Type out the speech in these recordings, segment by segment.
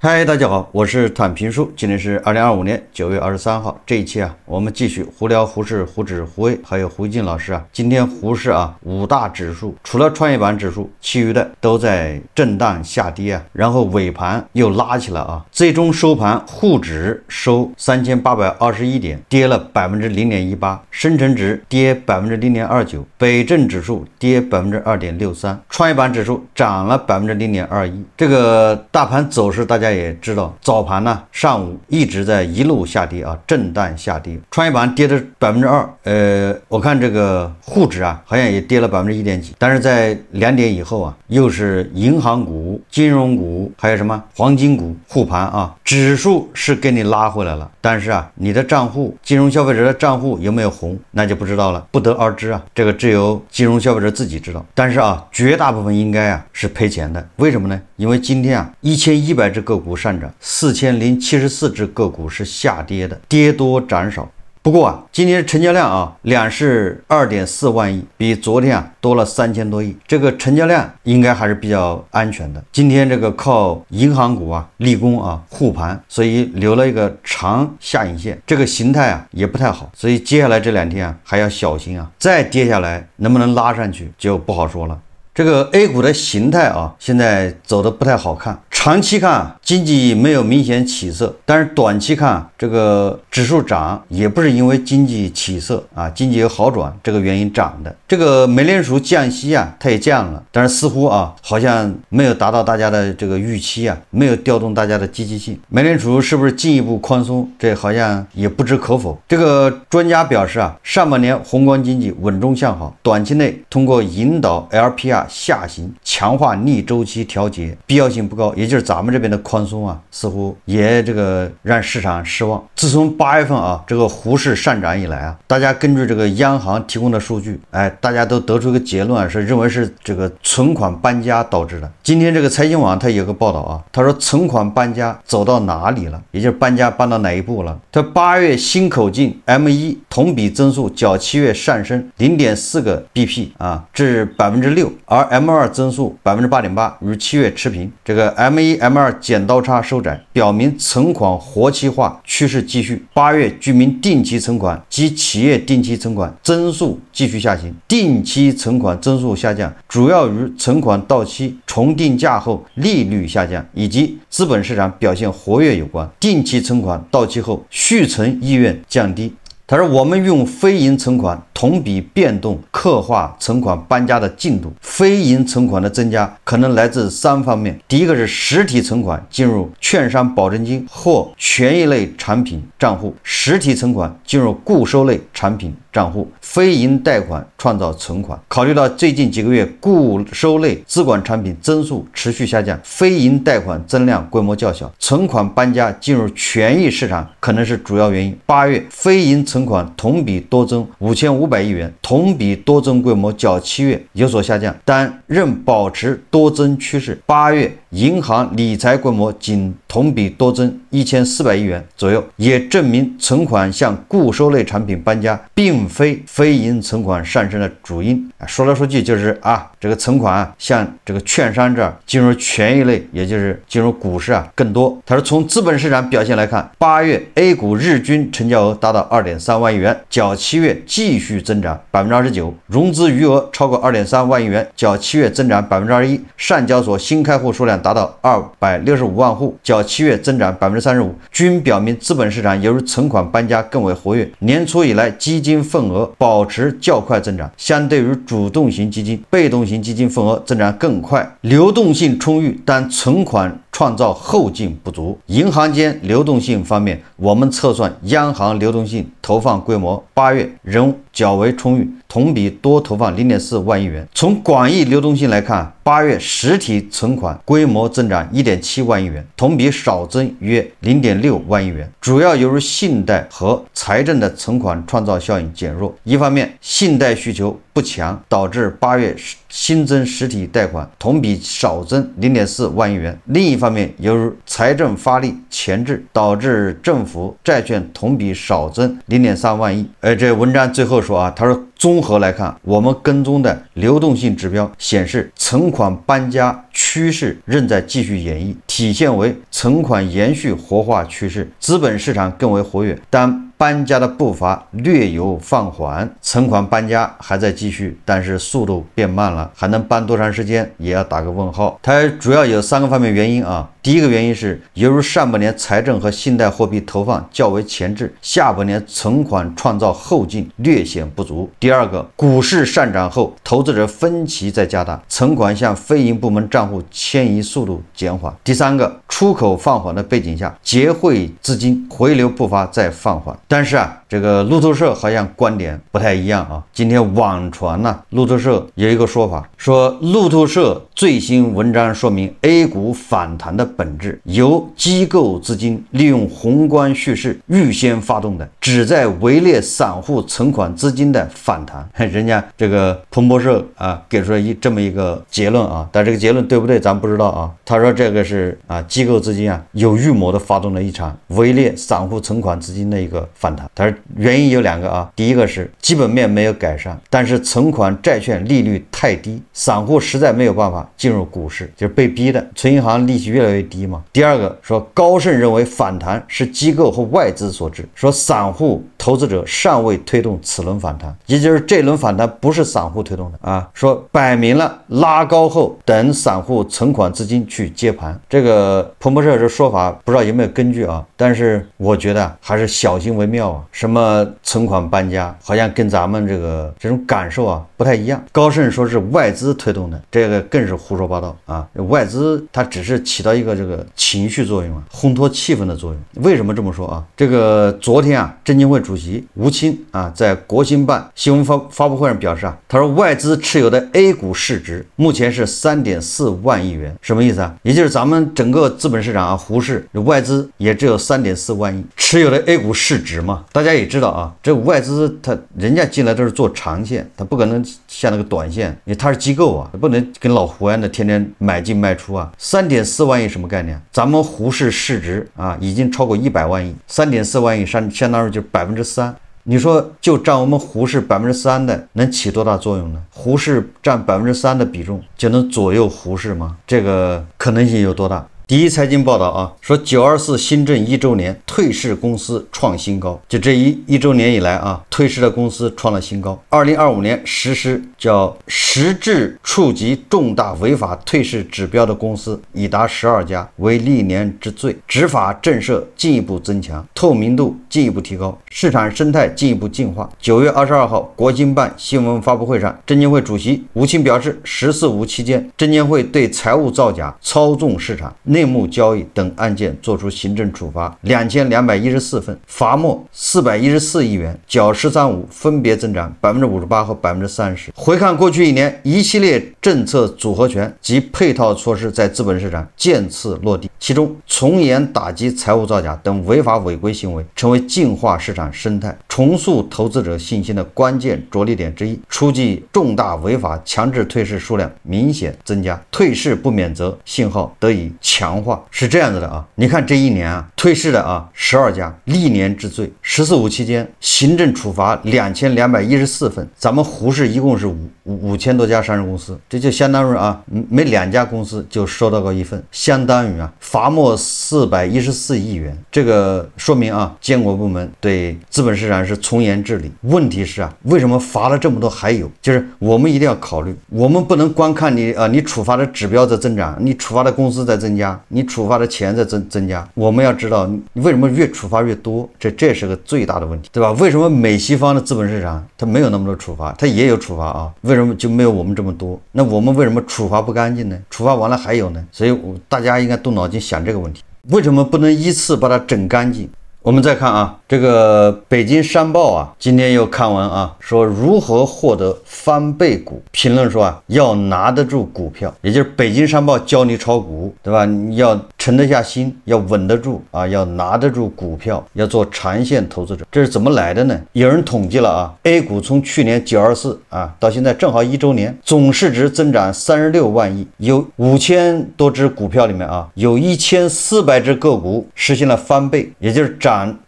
嗨，大家好，我是坦平叔，今天是2025年9月23号。这一期我们继续胡聊胡适、胡指、胡威，还有胡一进老师今天胡适五大指数，除了创业板指数，其余的都在震荡下跌然后尾盘又拉起来最终收盘，沪指收3821点，跌了0.18%，深成指跌0.29%，北证指数跌2.63%，创业板指数涨了0.21%。这个大盘走势大家也知道，早盘上午一直在一路下跌震荡下跌，创业板跌了2%，我看这个沪指好像也跌了1.几，但是在2点以后又是银行股、金融股，还有什么黄金股护盘指数是给你拉回来了，但是你的账户，金融消费者的账户有没有红，那就不知道了，不得而知这个只有金融消费者自己知道。但是绝大部分应该是赔钱的，为什么呢？因为今天1100只个股上涨，4074只个股是下跌的，跌多涨少。不过今天成交量两市2.4万亿，比昨天多了3000多亿，这个成交量应该还是比较安全的。今天这个靠银行股立功护盘，所以留了一个长下影线，这个形态也不太好，所以接下来这2天还要小心再跌下来能不能拉上去就不好说了。这个 A 股的形态现在走的不太好看，长期看经济没有明显起色，但是短期看这个指数涨也不是因为经济起色经济有好转这个原因涨的。这个美联储降息它也降了，但是似乎好像没有达到大家的这个预期没有调动大家的积极性。美联储是不是进一步宽松，这好像也不置可否。这个专家表示上半年宏观经济稳中向好，短期内通过引导 LPR 下行，强化逆周期调节必要性不高，也就是咱们这边的宽松似乎也这个让市场失望。自从8月份这个沪市上涨以来大家根据这个央行提供的数据，大家都得出一个结论是认为是这个存款搬家导致的。今天这个财经网它有个报道他说存款搬家走到哪里了，也就是搬家搬到哪一步了。他8月新口径 M1 同比增速较7月上升0.4个 BP至6%，而 M2 增速8.8%，与7月持平。这个 M1、M2 剪刀差收窄，表明存款活期化趋势继续。8月居民定期存款及企业定期存款增速继续下行，定期存款增速下降主要与存款到期重定价后利率下降以及资本市场表现活跃有关。定期存款到期后续存意愿降低。他说我们用非银存款同比变动刻画存款搬家的进度。非银存款的增加可能来自3方面，第一个是实体存款进入券商保证金或权益类产品账户，实体存款进入固收类产品账户，非银贷款创造存款。考虑到最近几个月固收类资管产品增速持续下降，非银贷款增量规模较小，存款搬家进入权益市场可能是主要原因。8月非银存款同比多增5500亿元，同比多增规模较7月有所下降，但仍保持多增趋势。8月银行理财规模仅同比多增1400亿元左右，也证明存款向固收类产品搬家并非非银存款上升的主因。说来说去就是这个存款向这个券商这儿进入权益类，也就是进入股市更多。他说从资本市场表现来看，8月 A 股日均成交额达到2.3万亿元，较7月继续增长29%，融资余额超过2.3万亿元，较7月增长21%，上交所新开户数量达到265万户，较7月增长35%，均表明资本市场由于存款搬家更为活跃。年初以来基金份额保持较快增长，相对于主动型基金，被动型基金份额增长更快，流动性充裕，但存款创造后劲不足。银行间流动性方面，我们测算央行流动性投放规模8月仍较为充裕，同比多投放0.4万亿元。从广义流动性来看，8月实体存款规模增长1.7万亿元，同比少增约0.6万亿元，主要由于信贷和财政的存款创造效应减弱。一方面，信贷需求不强，导致8月新增实体贷款同比少增0.4万亿元；另一方面，由于财政发力前置，导致政府债券同比少增0.3万亿。这文章最后说他说综合来看，我们跟踪的流动性指标显示，存款搬家趋势仍在继续演绎，体现为存款延续活化趋势，资本市场更为活跃，但搬家的步伐略有放缓，存款搬家还在继续，但是速度变慢了，还能搬多长时间也要打个问号。它主要有3个方面原因啊。第一个原因是，由于上半年财政和信贷货币投放较为前置，下半年存款创造后劲略显不足。第二个，股市上涨后，投资者分歧在加大，存款向非营部门账户迁移速度减缓。第三个，出口放缓的背景下，结汇资金回流步伐在放缓。但是啊，这个路透社好像观点不太一样啊。今天网传呢，路透社有一个说法，说路透社最新文章说明 A 股反弹的本质由机构资金利用宏观叙事预先发动的，旨在围猎散户存款资金的反弹。人家这个彭博社啊给出了这么一个结论啊，但这个结论对不对咱不知道啊。他说这个是机构资金有预谋的发动了一场围猎散户存款资金的一个反弹。他说原因有2个啊，第一个是基本面没有改善，但是存款债券利率太低，散户实在没有办法进入股市，就是被逼的，存银行利息越来越低嘛。第二个说高盛认为反弹是机构和外资所致，说散户投资者尚未推动此轮反弹，也就是这轮反弹不是散户推动的啊，说摆明了拉高后等散户存款资金去接盘。这个彭博社这说法不知道有没有根据啊，但是我觉得还是小心为妙啊。什么存款搬家好像跟咱们这种感受啊不太一样。高盛说是外资推动的，这个更是胡说八道啊。外资它只是起到一个这个情绪作用啊，烘托气氛的作用。为什么这么说啊？这个昨天证监会主席吴清在国新办新闻发布会上表示他说外资持有的 A 股市值目前是 3.4 万亿元。什么意思啊？也就是咱们整个资本市场沪市外资也只有 3.4 万亿持有的 A 股市值嘛。大家也知道啊，这外资人家进来都是做长线，他不可能像那个短线，因为他是机构啊，不能跟老胡一样的天天买进卖出啊。3.4 万亿什么概念？咱们沪市市值已经超过100万亿，3.4 万亿相当于就是 3%。你说就占我们沪市 3% 的能起多大作用呢？沪市占 3% 的比重就能左右沪市吗？这个可能性有多大？第一财经报道说924新政1周年，退市公司创新高。就这一周年以来退市的公司创了新高。2025年实施叫实质触及重大违法退市指标的公司已达12家，为历年之最。执法震慑进一步增强，透明度进一步提高，市场生态进一步净化。9月22号，国新办新闻发布会上，证监会主席吴清表示，“14·5”期间，证监会对财务造假、操纵市场、内幕交易等案件作出行政处罚2214份，罚没414亿元，较13·5分别增长 58% 和 30%。回看过去1年，一系列政策组合拳及配套措施在资本市场渐次落地，其中从严打击财务造假等违法违规行为成为净化市场生态、重塑投资者信心的关键着力点之一。出际重大违法强制退市数量明显增加，退市不免责信号得以强化。是这样子的你看这1年退市的12家，历年之最。“14·5”期间行政处罚2214份，咱们沪市一共是5000多家上市公司，这就相当于每2家公司就收到过1份，相当于罚没414亿元。这个说明监管部门对资本市场是从严治理。问题是为什么罚了这么多还有？就是我们一定要考虑，我们不能光看你处罚的指标在增长，你处罚的公司在增加，你处罚的钱在增加。我们要知道你为什么越处罚越多，这是个最大的问题，对吧？为什么美西方的资本市场它没有那么多处罚，它也有处罚为什么就没有我们这么多？那我们为什么处罚不干净呢？处罚完了还有呢？所以大家应该动脑筋想这个问题，为什么不能依次把它整干净？我们再看这个北京商报今天又刊文说如何获得翻倍股，评论说要拿得住股票，也就是北京商报教你炒股，对吧？你要沉得下心，要稳得住要拿得住股票，要做长线投资者。这是怎么来的呢？有人统计了A 股从去年924到现在正好1周年，总市值增长36万亿，有5000多只股票里面有1400只个股实现了翻倍，也就是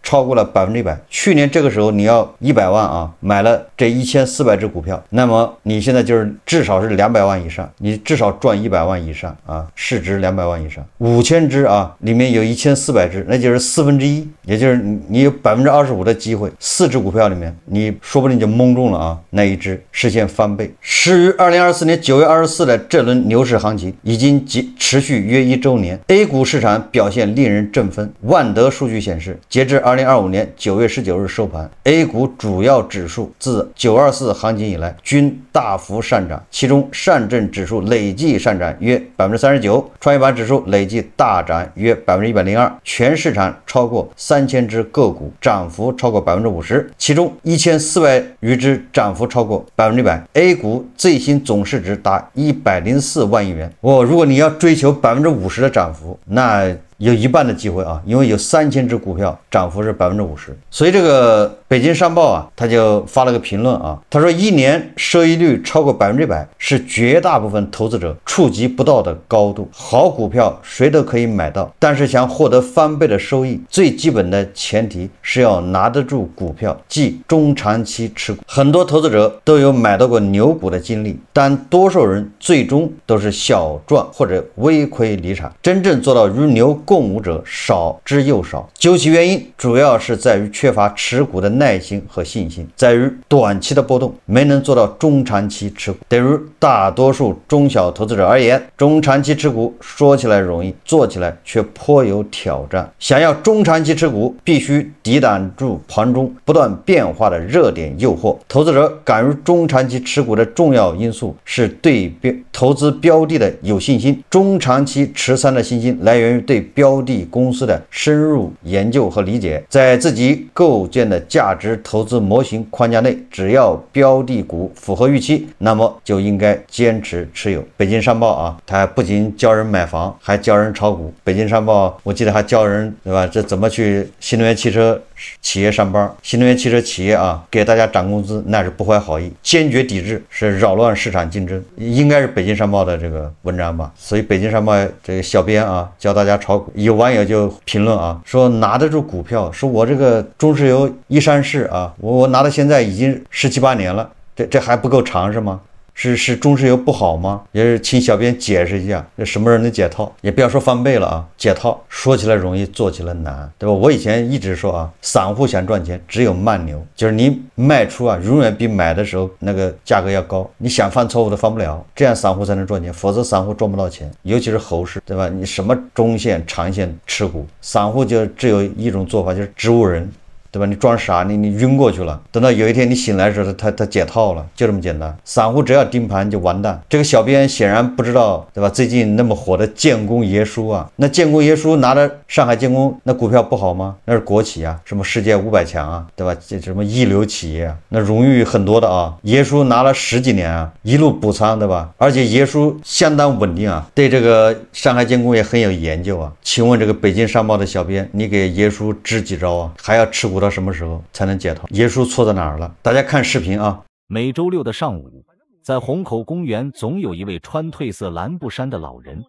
超过了100%。去年这个时候你要100万啊，买了这1400只股票，那么你现在就是至少是200万以上，你至少赚100万以上啊，市值200万以上。5000只啊，里面有1400只，那就是1/4，也就是你有25%的机会，4只股票里面你说不定就蒙中了啊，那一只实现翻倍。始于2024年9月24的这轮牛市行情已经持续约1周年 ，A 股市场表现令人振奋。万德数据显示，截至2025年9月19日收盘 ，A 股主要指数自924行情以来均大幅上涨，其中上证指数累计上涨约39%，创业板指数累计大涨约102%，全市场超过3000只个股涨幅超过50%，其中1400余只涨幅超过100%。A 股最新总市值达104万亿元。如果你要追求50%的涨幅，那有一半的机会啊，因为有3000只股票涨幅是50%。所以这个北京商报啊，他就发了个评论啊，他说1年收益率超过100%是绝大部分投资者触及不到的高度。好股票谁都可以买到，但是想获得翻倍的收益，最基本的前提是要拿得住股票，即中长期持股。很多投资者都有买到过牛股的经历，但多数人最终都是小赚或者微亏离场，真正做到如牛共舞者少之又少。究其原因，主要是在于缺乏持股的耐心和信心，在于短期的波动没能做到中长期持股。对于大多数中小投资者而言，中长期持股说起来容易，做起来却颇有挑战。想要中长期持股，必须抵挡住盘中不断变化的热点诱惑。投资者敢于中长期持股的重要因素是对投资标的的有信心。中长期持仓的信心来源于对标的公司的深入研究和理解，在自己构建的价值投资模型框架内，只要标的股符合预期，那么就应该坚持持有。北京商报啊，它不仅教人买房，还教人炒股。北京商报我记得还教人，对吧？这怎么去新能源汽车企业上班？新能源汽车企业啊，给大家涨工资那是不怀好意，坚决抵制，是扰乱市场竞争。应该是北京商报的这个文章吧？所以北京商报这个小编啊，教大家炒股。有网友就评论啊，说拿得住股票，说我这个中石油一上市啊，我拿到现在已经17、18年了，这还不够长是吗？是中石油不好吗？也是请小编解释一下，这什么人能解套？也不要说翻倍了啊，解套说起来容易，做起来难，对吧？我以前一直说啊，散户想赚钱，只有慢牛，就是你卖出啊，永远比买的时候那个价格要高。你想犯错误都犯不了，这样散户才能赚钱，否则散户赚不到钱。尤其是猴市，对吧？你什么中线、长线持股，散户就只有一种做法，就是植物人。对吧？你装傻，你晕过去了。等到有一天你醒来的时候，他解套了，就这么简单。散户只要盯盘就完蛋。这个小编显然不知道，对吧？最近那么火的建工爷叔啊，那建工爷叔拿着上海建工那股票不好吗？那是国企啊，什么世界500强啊，对吧？这什么一流企业啊，那荣誉很多的啊。爷叔拿了10几年啊，一路补仓，对吧？而且爷叔相当稳定啊，对这个上海建工也很有研究啊。请问这个北京商报的小编，你给爷叔支几招啊？还要持股到什么时候才能解套？爷叔错在哪儿了？大家看视频啊。每周六的上午，在虹口公园总有一位穿褪色蓝布衫的老人，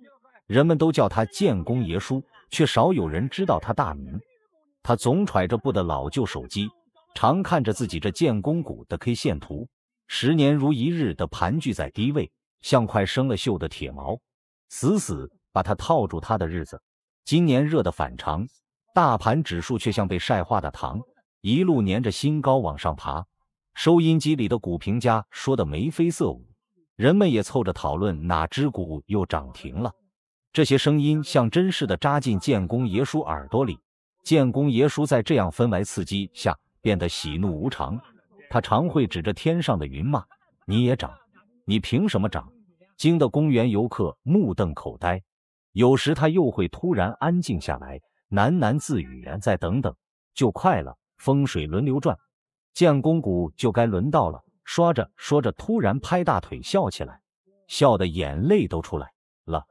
人们都叫他建工爷叔，却少有人知道他大名。他总揣着部的老旧手机，常看着自己这建工股的 K 线图，10年如一日的盘踞在低位，像块生了锈的铁锚，死死把他套住他的日子。今年热得反常，大盘指数却像被晒化的糖，一路沿着新高往上爬。收音机里的股评家说的眉飞色舞，人们也凑着讨论哪只股又涨停了。这些声音像针似的扎进建工爷叔耳朵里。建工爷叔在这样氛围刺激下变得喜怒无常，他常会指着天上的云骂：“你也涨？你凭什么涨？”惊得公园游客目瞪口呆。有时他又会突然安静下来，喃喃自语：“再等等，就快了，风水轮流转，建工股就该轮到了。”说着说着，突然拍大腿笑起来，笑得眼泪都出来了。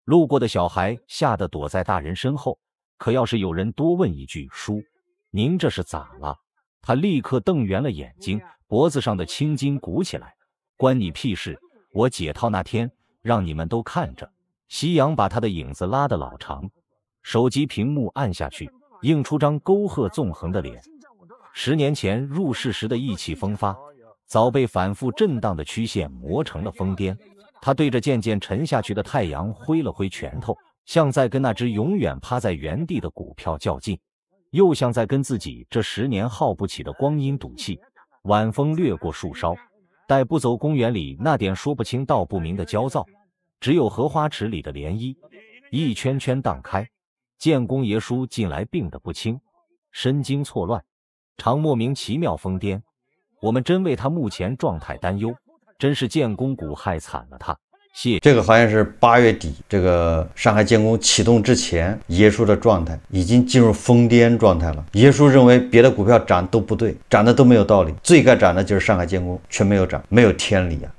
路过的小孩吓得躲在大人身后，可要是有人多问一句：“叔，您这是咋了？”他立刻瞪圆了眼睛，脖子上的青筋鼓起来：“关你屁事！我解套那天让你们都看着。”夕阳把他的影子拉得老长，手机屏幕按下去，映出张沟壑纵横的脸。10年前入世时的意气风发，早被反复震荡的曲线磨成了疯癫。他对着渐渐沉下去的太阳挥了挥拳头，像在跟那只永远趴在原地的股票较劲，又像在跟自己这10年耗不起的光阴赌气。晚风掠过树梢，带不走公园里那点说不清道不明的焦躁，只有荷花池里的涟漪一圈圈荡开。建公爷叔近来病得不轻，神经错乱，常莫名其妙疯癫。我们真为他目前状态担忧，真是建功谷害惨了他。这个好像是8月底，这个上海建工启动之前，爷叔的状态已经进入疯癫状态了。爷叔认为别的股票涨都不对，涨的都没有道理，最该涨的就是上海建工，却没有涨，没有天理啊！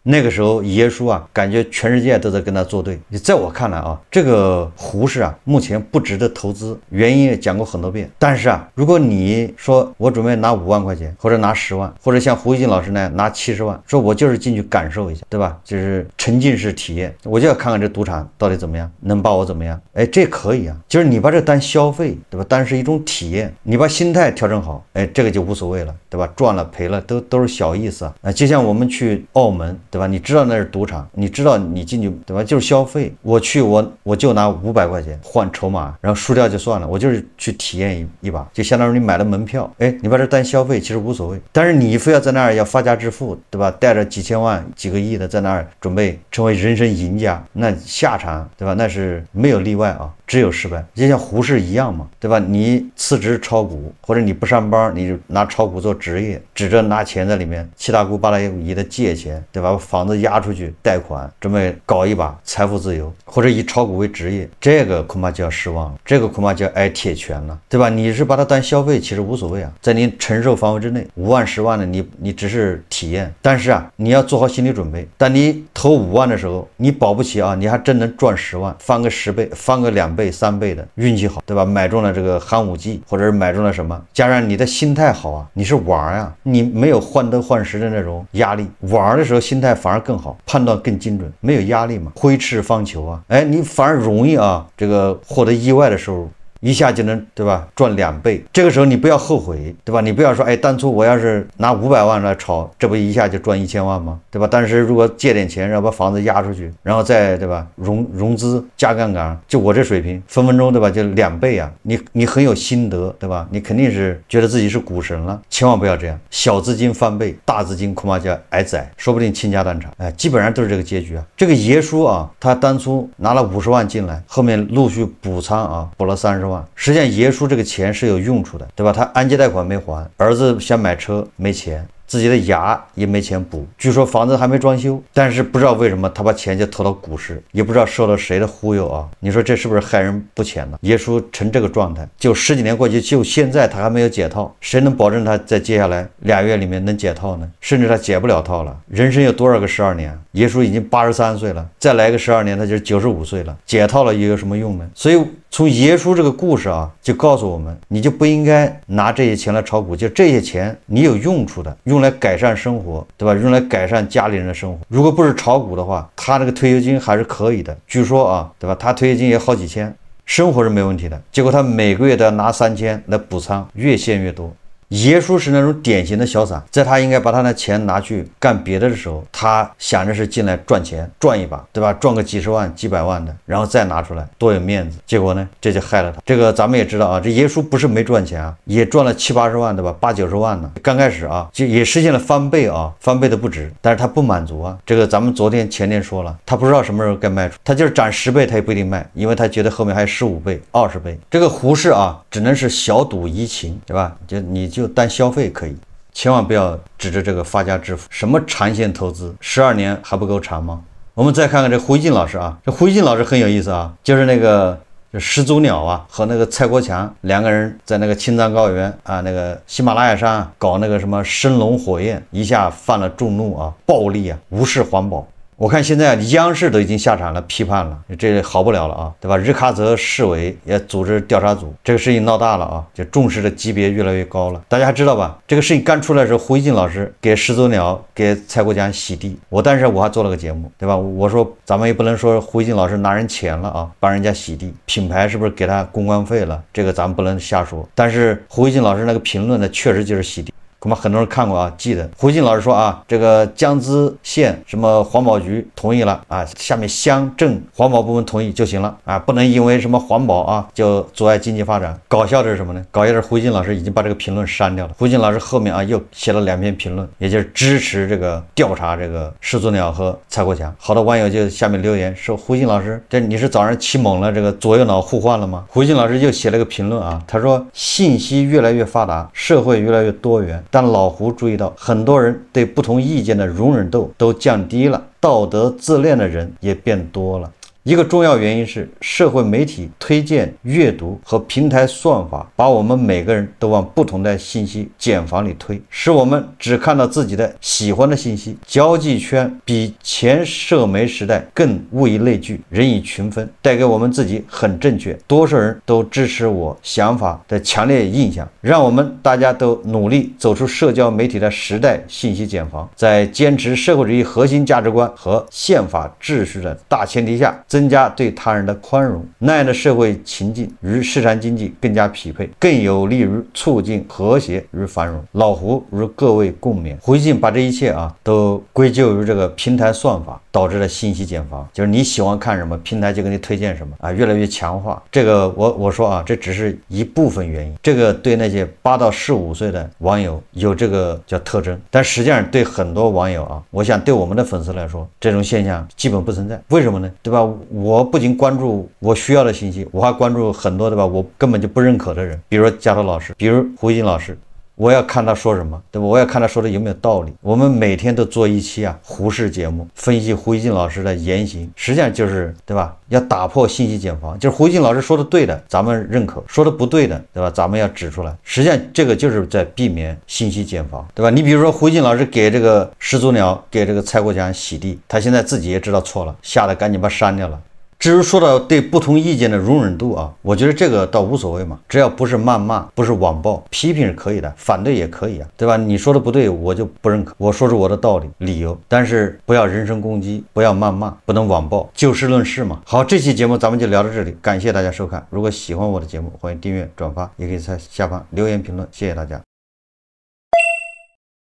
那个时候爷叔啊，感觉全世界都在跟他作对。在我看来啊，这个胡适啊，目前不值得投资，原因也讲过很多遍。但是啊，如果你说我准备拿5万块钱，或者拿10万，或者像胡一金老师那样拿70万，说我就是进去感受一下，对吧？就是沉浸式体验，我就要看看这赌场到底怎么样，能把我怎么样？哎，这可以啊，就是你把这当消费，对吧？当是一种体验，你把心态调整好，哎，这个就无所谓了，对吧？赚了赔了都是小意思啊。就像我们去澳门，对吧？你知道那是赌场，你知道你进去，对吧？就是消费。我去，我就拿500块钱换筹码，然后输掉就算了，我就是去体验一把，就相当于你买了门票。哎，你把这当消费，其实无所谓。但是你非要在那儿要发家致富，对吧？带着几千万、几个亿的在那儿准备成为人生赢家，那下场，对吧？那是没有例外啊，只有失败。就像胡适一样嘛，对吧？你辞职炒股，或者你不上班，你就拿炒股做职业，指着拿钱在里面七大姑八大姨的借钱，对吧？把房子押出去贷款，准备搞一把财富自由，或者以炒股为职业，这个恐怕就要失望了，这个恐怕就要挨铁拳了，对吧？你是把它当消费，其实无所谓啊，在你承受范围之内，5万10万的你只是体验，但是啊，你要做好心理准备，当你投5万的时候，你保不齐啊，你还真能赚10万，翻个10倍，翻个2倍3倍的，运气好，对吧？买中了这个寒武纪，或者是买中了什么，加上你的心态好啊，你是玩啊，你没有患得患失的那种压力，玩的时候心态反而更好，判断更精准，没有压力嘛，挥斥方遒啊，哎，你反而容易啊，这个获得意外的收入。一下就能，对吧？赚2倍，这个时候你不要后悔，对吧？你不要说，哎，当初我要是拿500万来炒，这不一下就赚1000万吗？对吧？但是如果借点钱，然后把房子押出去，然后再，对吧？融资加杠杆，就我这水平，分分钟，对吧？就2倍啊！你很有心得，对吧？你肯定是觉得自己是股神了，千万不要这样，小资金翻倍，大资金恐怕就要挨宰，说不定倾家荡产，哎，基本上都是这个结局啊。这个爷叔啊，他当初拿了50万进来，后面陆续补仓啊，补了30万。实际上爷叔这个钱是有用处的，对吧？他按揭贷款没还，儿子想买车没钱，自己的牙也没钱补，据说房子还没装修，但是不知道为什么他把钱就投到股市，也不知道受了谁的忽悠啊！你说这是不是害人不浅呢？爷叔成这个状态，就10几年过去，就现在他还没有解套，谁能保证他在接下来2月里面能解套呢？甚至他解不了套了。人生有多少个12年？爷叔已经83岁了，再来个12年，他就是95岁了，解套了又有什么用呢？所以从爷叔这个故事啊，就告诉我们，你就不应该拿这些钱来炒股，就这些钱你有用处的，用来改善生活，对吧？用来改善家里人的生活。如果不是炒股的话，他这个退休金还是可以的，据说啊，对吧？他退休金也好几千，生活是没问题的。结果他每个月都要拿3000来补仓，越陷越多。爷叔是那种典型的小散，在他应该把他的钱拿去干别的的时候，他想着是进来赚钱，赚一把，对吧？赚个几十万、几百万的，然后再拿出来，多有面子。结果呢，这就害了他。这个咱们也知道啊，这爷叔不是没赚钱啊，也赚了70、80万，对吧？80、90万呢。刚开始啊，就也实现了翻倍啊，翻倍的不止，但是他不满足啊。这个咱们昨天前天说了，他不知道什么时候该卖出，他就是涨10倍，他也不一定卖，因为他觉得后面还有15倍、20倍。这个胡适啊，只能是小赌怡情，对吧？你就当消费可以，千万不要指着这个发家致富。什么长线投资，12年还不够长吗？我们再看看这胡一金老师啊，这胡一金老师很有意思啊，就是那个始祖鸟啊和那个蔡国强2个人在那个青藏高原啊，那个喜马拉雅山搞那个什么神龙火焰，一下犯了众怒啊，暴力啊，无视环保。我看现在央视都已经下场了，批判了，这好不了了啊，对吧？日喀则市委也组织调查组，这个事情闹大了啊，就重视的级别越来越高了。大家还知道吧？这个事情刚出来的时候，胡锡进老师给始祖鸟、给蔡国强洗地，当时我还做了个节目，对吧？我说咱们也不能说胡锡进老师拿人钱了啊，帮人家洗地，品牌是不是给他公关费了？这个咱们不能瞎说。但是胡锡进老师那个评论呢，确实就是洗地。恐怕很多人看过啊，记得胡锡进老师说啊，这个江孜县什么环保局同意了啊，下面乡镇环保部门同意就行了啊，不能因为什么环保啊就阻碍经济发展。搞笑的是什么呢？搞笑的是胡锡进老师已经把这个评论删掉了。胡锡进老师后面啊又写了2篇评论，也就是支持这个调查这个始祖鸟和蔡国强。好多网友就下面留言说，胡锡进老师，这你是早上起猛了，这个左右脑互换了吗？胡锡进老师又写了个评论啊，他说信息越来越发达，社会越来越多元。但老胡注意到，很多人对不同意见的容忍度都降低了，道德自恋的人也变多了。一个重要原因是社会媒体推荐、阅读和平台算法把我们每个人都往不同的信息茧房里推，使我们只看到自己的喜欢的信息。交际圈比前社媒时代更物以类聚，人以群分，带给我们自己很正确，多数人都支持我想法的强烈印象，让我们大家都努力走出社交媒体的时代信息茧房，在坚持社会主义核心价值观和宪法秩序的大前提下，增加对他人的宽容，那样的社会情境与市场经济更加匹配，更有利于促进和谐与繁荣。老胡与各位共勉。胡锡进把这一切啊都归咎于这个平台算法导致了信息茧房，就是你喜欢看什么，平台就给你推荐什么啊，越来越强化。这个我说啊，这只是一部分原因，这个对那些8到15岁的网友有这个叫特征，但实际上对很多网友啊，我想对我们的粉丝来说，这种现象基本不存在。为什么呢？对吧？我不仅关注我需要的信息，我还关注很多对吧我根本就不认可的人，比如说加头老师，比如胡锡进老师，我要看他说什么，对吧？我要看他说的有没有道理。我们每天都做一期啊胡适节目，分析胡锡进老师的言行，实际上就是对吧？要打破信息茧房，就是胡锡进老师说的对的，咱们认可；说的不对的，对吧？咱们要指出来。实际上这个就是在避免信息茧房，对吧？你比如说胡锡进老师给这个始祖鸟、给这个蔡国强洗地，他现在自己也知道错了，吓得赶紧把删掉了。至于说到对不同意见的容忍度啊，我觉得这个倒无所谓嘛，只要不是谩骂，不是网暴，批评是可以的，反对也可以啊，对吧？你说的不对，我就不认可，我说出我的道理、理由，但是不要人身攻击，不要谩骂，不能网暴，就事论事嘛。好，这期节目咱们就聊到这里，感谢大家收看。如果喜欢我的节目，欢迎订阅、转发，也可以在下方留言评论，谢谢大家。